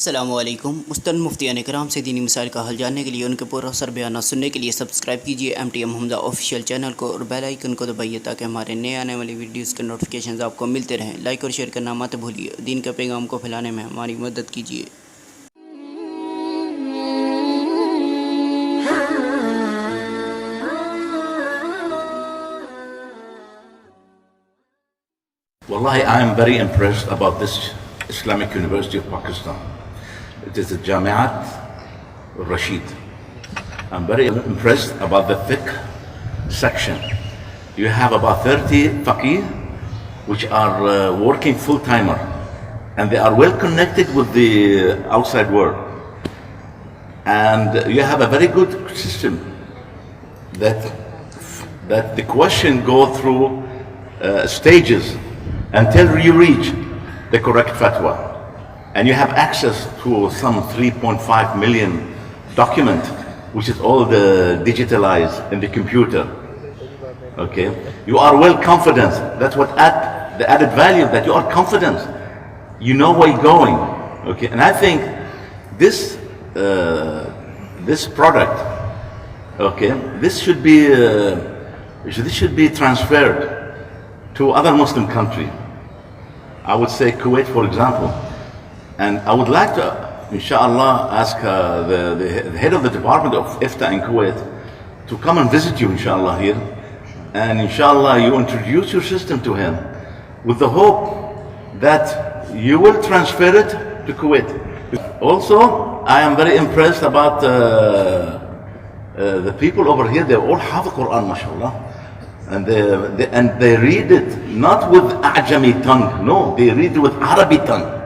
अस्सलामुअलैकुम। मुस्तन मुफ्तियान इकराम से दीनी मिसाइल का हल जानने के लिए, उनके पुरअसर बयान सुनने के लिए सब्सक्राइब कीजिए MTM हमजा ऑफिशियल चैनल को और बेल आइकन को दबाइए ताकि हमारे नए आने वाली वीडियोस के नोटिफिकेशंस आपको मिलते रहें। लाइक और शेयर करना मत भूलिए। दीन के पैगाम को फैलाने में हमारी मदद कीजिए। Wallahi, I am very impressed about this Islamic University of Pakistan. It is the Jamiat Rashid. I'm very impressed about the fiqh section. You have about 30 faqih which are working full-timer, and they are well connected with the outside world. And you have a very good system that the question go through stages until you reach the correct fatwa. And you have access to some 3.5 million document, which is all digitalized in the computer. Okay, you are well confident. That's what the added value, that you are confident. You know where you're going. Okay, and I think this product, okay, this should be transferred to other Muslim countries. I would say Kuwait, for example. And I would like to, inshallah, ask the head of the Department of IFTA in Kuwait to come and visit you, inshallah, here. And inshallah, you introduce your system to him with the hope that you will transfer it to Kuwait. Also, I am very impressed about the people over here. They all have the Quran, mashallah. And they read it not with Ajami tongue, no, they read it with Arabic tongue.